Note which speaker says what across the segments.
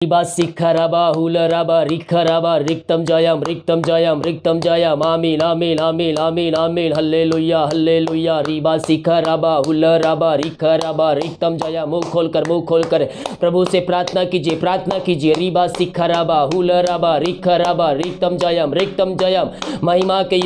Speaker 1: शिखरबा हुलरबा रिखरबा रिक्तम जयम रिक्तम जयम आमीन आमीन आमीन आमीन आमीन हल्लेलुया हल्लेलुया। रीबा शिखरबा हुलरबा रिखरबा रिक्तम जयम। मुंह खोलकर प्रभु से प्रार्थना कीजिए। रीबा शिखरबा हुलरबा रिखरबा रिक्तम जयम। महिमा के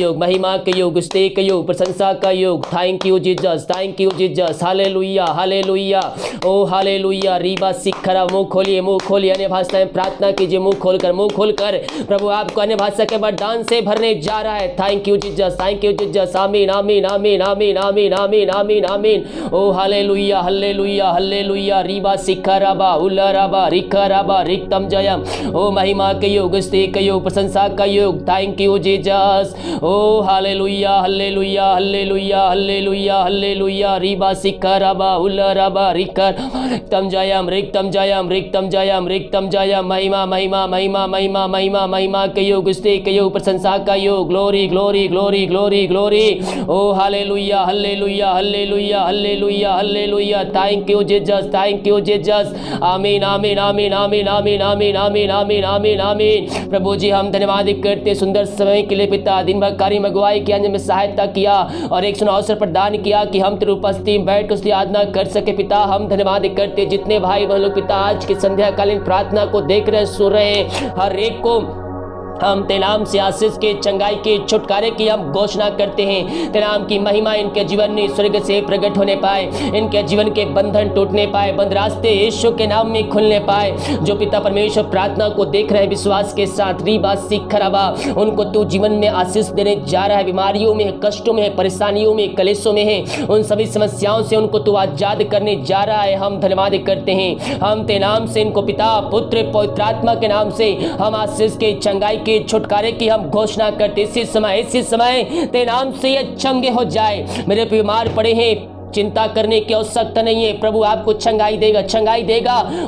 Speaker 1: योग स्तुति के योग प्रशंसा का योग। Thank you Jesus hallelujah hallelujah O hallelujah. रीबा शिखरा मुंह खोलिए अन्य भाषा में प्रार्थना कीजिए। मुंह खोलकर प्रभु आपको अन्य भाषा के वरदान से भरने जा रहा है। थैंक यू जीसस आमीन आमीन आमीन आमीन आमीन आमीन आमीन आमीन ओ हालेलुया हालेलुया हालेलुया। रीबा शिखरबा उलरबा रिखरबा रिक्तम जयम। ओ महिमा के योग स्तुति के योग प्रशंसा का योग। थैंक यू जीसस ओ hallelujah hallelujah hallelujah hallelujah hallelujah. रीबा शिखरबा उलरबा रिक्तम जयम रिक्तम जयम। महिमा के योग स्तुति के योग प्रशंसा का योग। Glory glory glory glory glory ओ hallelujah hallelujah hallelujah hallelujah hallelujah. Thank you Jesus आमीन आमीन आमीन आमीन आमीन आमीन आमीन आमीन आमीन आमीन। प्रभु जी हम धन्यवाद करते सुंदर समय के लिए पिता। दिन भर कार्य में अगुवाई किया, में सहायता किया और एक सुना अवसर प्रदान किया कि हम तेरी उपस्थिति में बैठ कर उसकी आराधना कर सके पिता। हम धन्यवाद करते जितने भाई बहन लोग पिता आज की संध्या कालीन प्रार्थना को देख रहे सुन रहे हर एक को हम तेरे नाम से आशीष के चंगाई के छुटकारे की हम घोषणा करते हैं। तेरे नाम की महिमा इनके जीवन में स्वर्ग से प्रकट होने पाए, इनके जीवन के बंधन टूटने पाए, बंद रास्ते यीशु के नाम में खुलने पाए। जो पिता परमेश्वर प्रार्थना को देख रहे हैं विश्वास के साथ रीबा शिखरबा उनको तू जीवन में आशीष देने जा रहा है। बीमारियों में, कष्टों में, परेशानियों में, कलेशों में है, उन सभी समस्याओं से उनको तू आजाद करने जा रहा है। हम धन्यवाद करते हैं। हम तेरे नाम से इनको पिता पुत्र पवित्र आत्मा के नाम से हम आशीष के चंगाई के छुटकारे की हम घोषणा करते। इसी समय तेरे नाम से ये चंगे हो जाए। मेरे बीमार पड़े हैं, चिंता करने की आवश्यकता नहीं है। प्रभु आपको चंगाई देगा।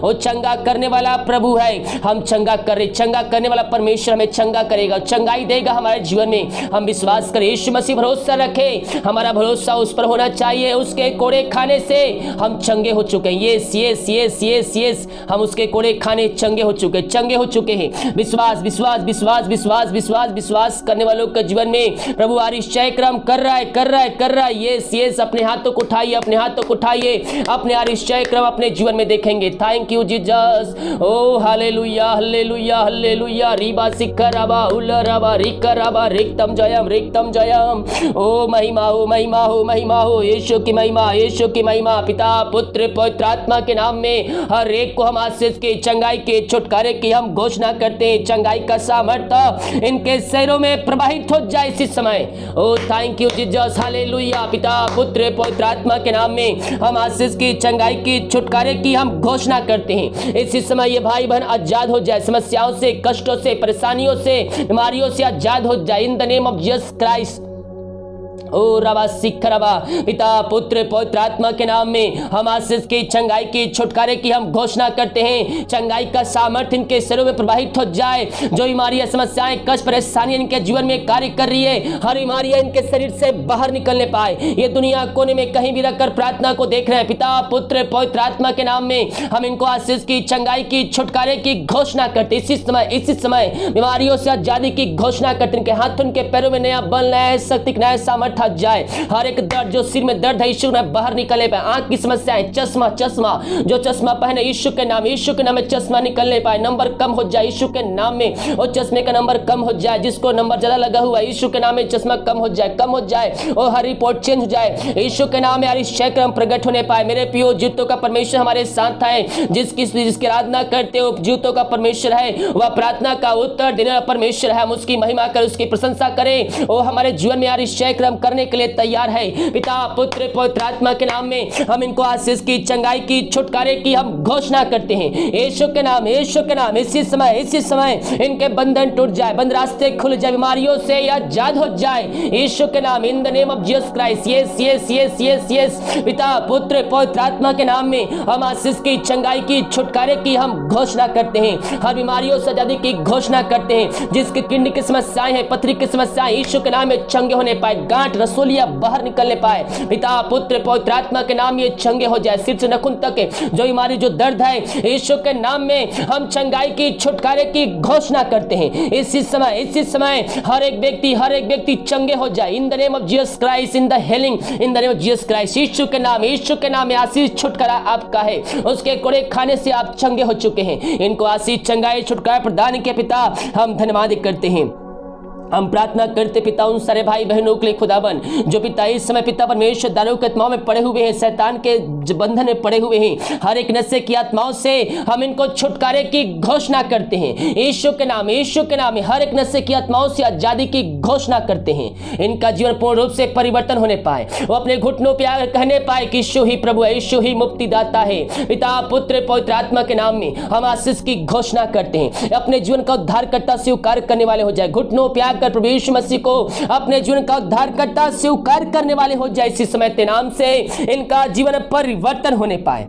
Speaker 1: वो चंगा करने वाला प्रभु है। हम चंगा करने वाला परमेश्वर हमें चंगा करेगा, चंगाई देगा हमारे जीवन में। हम विश्वास करें, यीशु मसीह भरोसा रखें। हमारा भरोसा उस पर होना चाहिए। उसके कोड़े खाने से हम चंगे हो चुके हैं। Yes yes yes yes yes हम उसके कोड़े खाने चंगे हो चुके हैं। विश्वास करने वालों के जीवन में प्रभु आश्चर्य क्रम कर रहा है। यस यस अपने हाथों को अपने उठाइए अपने आश्चर्य क्रम अपने जीवन में देखेंगे। थैंक यू जीसस ओ हालेलुया हालेलुया हालेलुया। रीबा शिखरबा उलरबा रिखरबा रिक्तम जयम ओ महिमा हो यीशु की महिमा पिता पुत्र पवित्र आत्मा के नाम में हर एक को हम आशीष के चंगाई के छुटकारे की हम घोषणा करते हैं। चंगाई का सामर्थ्य इनके शरीरों में प्रवाहित हो जाए इसी समय। ओ थैंक यू जीसस हालेलुया। पिता पुत्र पवित्र आत्मा के नाम में हम आशीष की चंगाई की छुटकारे की हम घोषणा करते हैं। इसी समय ये भाई बहन आजाद हो जाए, समस्याओं से, कष्टों से, परेशानियों से, बीमारियों से आजाद हो जाए in the name of Jesus Christ. ओ रबा शिखरबा पिता पुत्र पवित्र आत्मा के नाम में हम आशीष की चंगाई की छुटकारे की हम घोषणा करते हैं। चंगाई का सामर्थ्य इनके शरीरों में प्रवाहित हो जाए। जो बीमारियां, समस्याएं, कष्ट, परेशानियां इनके जीवन में कार्य कर रही है, हर बीमारियां इनके शरीर से बाहर निकलने पाए। ये दुनिया कोने में कहीं भी रखकर प्रार्थना को देख रहे हैं पिता पुत्र पवित्र आत्मा के नाम में हम इनको आशीष की चंगाई की छुटकारे की घोषणा करते। इसी समय बीमारियों से आजादी की घोषणा करते। इनके हाथों, इनके पैरों में नया बल, नया शक्ति, नया सामर्थ्य जाए। हर एक दर्द जो सिर में दर्द है यीशु में बाहर निकलने पाए। आंख की समस्याएं, चश्मा जो चश्मा पहने यीशु के नाम में चश्मा निकलने पाए। नंबर कम हो जाए यीशु के नाम में, और चश्मे का नंबर कम हो जाए। जिसको नंबर ज्यादा लगा हुआ है यीशु के नाम में चश्मा कम हो जाए और हर रिपोर्ट चेंज हो जाए। यीशु के नाम में आश्चर्य क्रम प्रकट होने पाए। मेरे प्रियो, जीतों का परमेश्वर हमारे साथ है। जिसकी आराधना करते हो जीतों का परमेश्वर है, वह प्रार्थना का उत्तर देने वाला परमेश्वर है। हम उसकी महिमा करें, उसकी प्रशंसा करें। वो हमारे जीवन में आश्चर्य क्रम करने के लिए तैयार है। पिता पुत्र पवित्र आत्मा के नाम में हम इनको आशीष की चंगाई की छुटकारे की हम घोषणा करते हैं। यीशु के नाम इसी समय इनके बंधन टूट जाए, बंद रास्ते खुल जाए, बीमारियों से आजाद हो जाए यीशु के नाम इन the name of Jesus Christ. Yes yes yes yes yes पिता पुत्र पवित्र आत्मा के नाम में हम आशीष की चंगाई की छुटकारे की हम घोषणा करते हैं। हर बीमारियों से आजादी की घोषणा करते हैं। जिसकी किडनी की समस्याएं हैं, पथरी की समस्याएं यीशु के नाम में चंगे होने पाए। गांठ कीट रसोलिया बाहर निकलने पाए। पिता पुत्र पवित्र आत्मा के नाम ये चंगे हो जाए। सिर से नखुन तक जो बीमारी जो दर्द है यीशु के नाम में हम चंगाई की छुटकारे की घोषणा करते हैं। इसी समय हर एक व्यक्ति चंगे हो जाए। In the name of Jesus Christ, in the healing, in the name of Jesus Christ. यीशु के नाम में आशीष छुटकारा आपका है। उसके कोड़े खाने से आप चंगे हो चुके हैं। इनको आशीष चंगाई छुटकारा प्रदान के पिता हम धन्यवाद करते हैं। हम प्रार्थना करते पिता उन सारे भाई बहनों के लिए खुदावन जो पिता इस समय पिता परमेश्वर दानव के आत्माओं में पड़े हुए हैं, शैतान के बंधन में पड़े हुए हैं। हर एक नशे की आत्माओं से हम इनको छुटकारे की घोषणा करते हैं। यीशु के नाम में हर एक नशे की आत्माओं से आजादी की घोषणा करते हैं। इनका जीवन पूर्ण रूप से परिवर्तन होने पाए। वो अपने घुटनों पर आकर कहने पाए कि यीशु ही प्रभु है, यीशु ही मुक्तिदाता है। पिता पुत्र पवित्र आत्मा के नाम में हम आशीष की घोषणा करते हैं। अपने जीवन का उद्धारकर्ता स्वीकार करने वाले हो जाए। घुटनों पे आकर प्रभु यीशु मसीह को अपने जीवन का उद्धारकर्ता स्वीकार करने वाले हो जाए। इसी समय के नाम से इनका जीवन परिवर्तन होने पाए।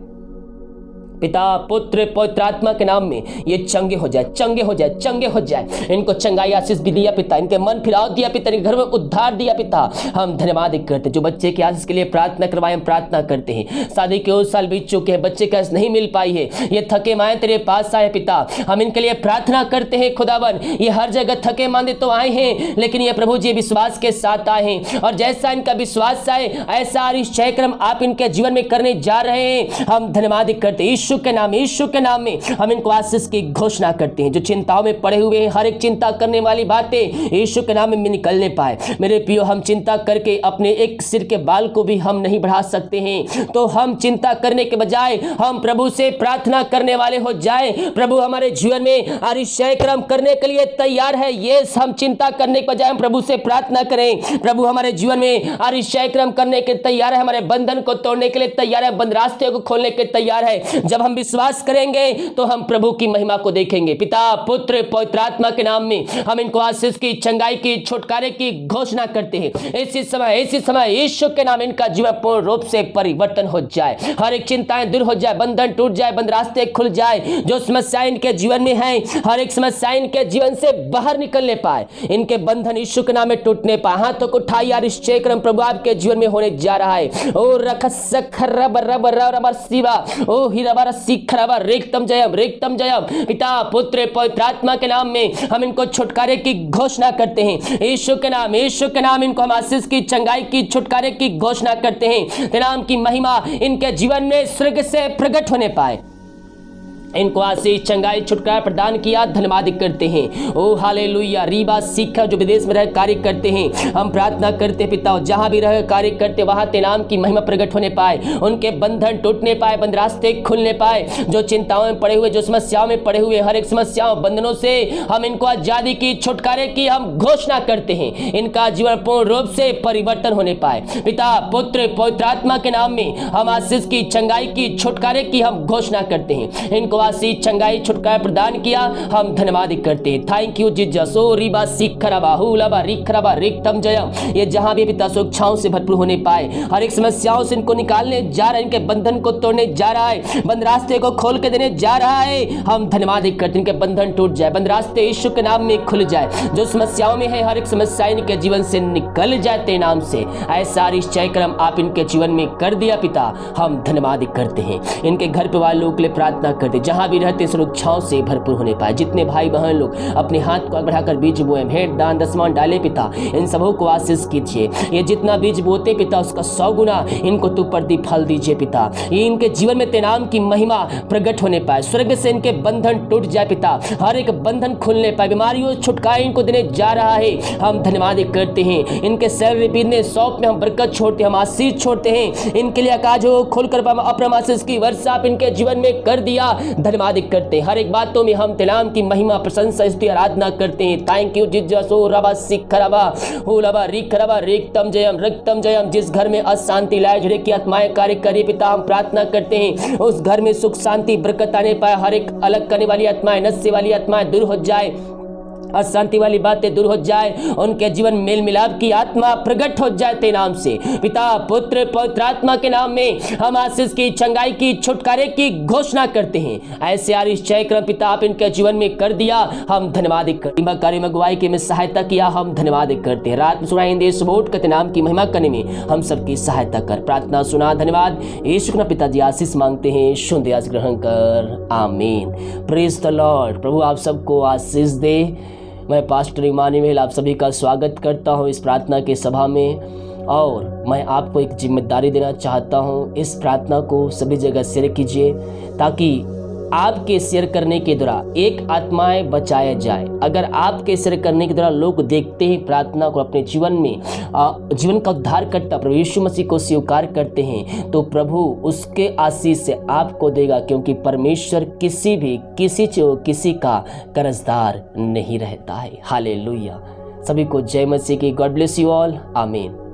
Speaker 1: पिता पुत्र पवित्र आत्मा के नाम में ये चंगे हो जाए। इनको चंगाई आशीष भी दिया पिता, इनके मन फिराव दिया पिता, इनके घर में उद्धार दिया पिता। हम धन्यवाद करते। जो बच्चे की आशीष के लिए प्रार्थना करवाए हम प्रार्थना करते हैं। शादी के 2 साल बीत चुके हैं, बच्चे की आशीष नहीं मिल पाई है। ये थके माए तेरे पास आए पिता, हम इनके लिए प्रार्थना करते हैं खुदावन। ये हर जगह थके मांदे तो आए हैं, लेकिन ये प्रभु जी विश्वास के साथ आए हैं। और जैसा इनका विश्वास आए ऐसा आशीष क्रम आप इनके जीवन में करने जा रहे हैं। हम धन्यवाद करते हैं। यीशु के नाम में हम इनको आशीष की घोषणा करते हैं। जो चिंताओं में पड़े हुए हैं, हर एक चिंता करने वाली बातें यीशु के नाम में निकलने पाए। मेरे प्रियो, हम चिंता करके अपने एक सिर के बाल को भी हम नहीं बढ़ा सकते हैं, तो हम चिंता करने के बजाय हम प्रभु से प्रार्थना करने वाले हो जाए। प्रभु हमारे जीवन में आशीष क्रम करने के लिए तैयार है। ये हम चिंता करने के बजाय हम प्रभु से प्रार्थना करें। प्रभु हमारे जीवन में आशीष क्रम करने के तैयार है, हमारे बंधन को तोड़ने के लिए तैयार है, बंद रास्ते को खोलने के तैयार है। जब हम विश्वास करेंगे तो हम प्रभु की महिमा को देखेंगे। पिता पुत्र पवित्र आत्मा के नाम में हम इनको आशीष की चंगाई की छुटकारे की घोषणा करते हैं। इसी समय यीशु के नाम इनका जीवन पूर्ण रूप से परिवर्तन हो जाए। हर एक चिंताएं दूर हो जाए, बंधन टूट जाए, बंद रास्ते खुल जाए। जो समस्याएं इनके जीवन में है, हर एक समस्या इनके जीवन से बाहर निकलने पाए। इनके बंधन यीशु के नाम में टूटने पाए। हाथों को उठाइए, आशीष क्रम प्रभु आपके जीवन में होने जा रहा है। ओ रखस खरब रब रब शिवा ओ हिरबर शिखरब रेक्तम जयम। पिता पुत्र पवित्र आत्मा के नाम में हम इनको छुटकारे की घोषणा करते हैं। यीशु के नाम इनको हम आशीष की चंगाई की छुटकारे की घोषणा करते हैं। तेरे नाम की महिमा इनके जीवन में स्वर्ग से प्रकट होने पाए। इनको आशीष चंगाई छुटकारा प्रदान किया, धन्यवाद करते हैं। ओ हालेलुया। रीबा सीखा जो विदेश में रह कार्य करते हैं, हम प्रार्थना करते पिता जहां भी रह कार्य करते वहां तेरे नाम की महिमा प्रकट होने पाए। उनके बंधन टूटने पाए, बंद रास्ते खुलने पाए। जो चिंताओं में पड़े हुए, जो समस्याओं में पड़े हुए, हर एक समस्याओं बंधनों से हम इनको आजादी की छुटकारे की हम घोषणा करते हैं। इनका जीवन पूर्ण रूप से परिवर्तन होने पाए। पिता पुत्र पवित्र आत्मा के नाम में हम आशीष की चंगाई की छुटकारे की हम घोषणा करते हैं। इनको आशीष चंगाई छुटकारा प्रदान किया, हम धन्यवाद करते हैं। Thank you Jesus. ओ रिबा सिखरबा हुलबा रिखरबा रिक्तम जयम। ये जहां भी पिता सुरक्षाओं से भरपूर होने पाए, हर एक समस्याओं से इनको निकालने जा रहा है, इनके बंधन को तोड़ने जा रहा है, बंद रास्ते को खोल के देने जा रहा है। हम धन्यवाद करते हैं। इनके बंधन टूट जाए, बंद रास्ते यीशु के नाम में खुल जाए। जो समस्याओं में है, हर एक समस्या इनके जीवन से निकल जाए तेरे नाम से। ऐसा आशीष क्रम आप इनके जीवन में कर दिया पिता, हम धन्यवाद करते हैं। इनके घर परिवार लोगों के लिए प्रार्थना करते, जहां भी रहते सुरक्षाओं से भरपूर होने पाए। जितने भाई बहन लोग अपने हाथ को बढ़ाकर बीज बोए, भेंट दान दसवां डाले पिता, इन सबों को आशीष कीजिए। ये जितना बीज बोते पिता उसका 100 गुना इनको तू प्रतिफल दीजिए पिता। ये इनके जीवन में तेरे नाम की महिमा प्रकट होने पाए। स्वर्ग से इनके बंधन टूट जाए पिता, हर एक बंधन खुलने पाए। बीमारियों छुटकारा इनको देने जा रहा है, हम धन्यवाद करते हैं। इनके सैलरी बीतने सौंप में हम बरकत छोड़ते हैं, हम आशीष छोड़ते हैं। इनके लिए आकाश को खोलकर अपना आशीष की वर्षा आप इनके जीवन में कर दिया, धन्यवाद करते हैं। हर एक बातों में हम तेरे नाम की महिमा प्रशंसा स्तुति आराधना करते हैं। Thank you Jesus. ओ रबा सिखरबा हुलबा रिखरबा रिक्तम जयम। जिस घर में अशांति लाए झड़े की आत्माएं कार्य करे पिता, हम प्रार्थना करते हैं उस घर में सुख शांति बरकत आने पाए। हर एक अलग करने वाली आत्माएं, नशे वाली आत्माएं दूर हो जाए। अशांति वाली बातें दूर हो जाए, उनके जीवन मेल मिलाप की आत्मा प्रकट हो जाए तेरे नाम से। पिता पुत्र पवित्र आत्मा के नाम में हम आशीष की, चंगाई की, छुटकारे की घोषणा करते हैं। ऐसे आरिश्चय क्रम पिता आप इनके जीवन में कर दिया, हम धन्यवाद करते। कार्य में गवाही के में सहायता किया, हम धन्यवाद करते हैं। रात में सुनाई देश वोट के नाम की महिमा करने में हम सबकी सहायता कर। प्रार्थना सुना, धन्यवाद यीशु के पिताजी आशीष मांगते हैं, सुन आशीष ग्रहण कर, आमीन। Praise the Lord. प्रभु आप सबको आशीष दे। मैं पास्टर इमानुएल आप सभी का स्वागत करता हूं इस प्रार्थना के सभा में, और मैं आपको एक जिम्मेदारी देना चाहता हूं। इस प्रार्थना को सभी जगह शेयर कीजिए, ताकि आपके शेयर करने के द्वारा एक आत्माएं बचाया जाए। अगर आपके शेयर करने के द्वारा लोग देखते हैं प्रार्थना को, अपने जीवन में जीवन का उद्धार करता प्रभु यीशु मसीह को स्वीकार करते हैं, तो प्रभु उसके आशीष से आपको देगा, क्योंकि परमेश्वर किसी का कर्जदार नहीं रहता है। हालेलुया। सभी को जय मसीह की। गॉड ब्लेस यू ऑल, आमीन।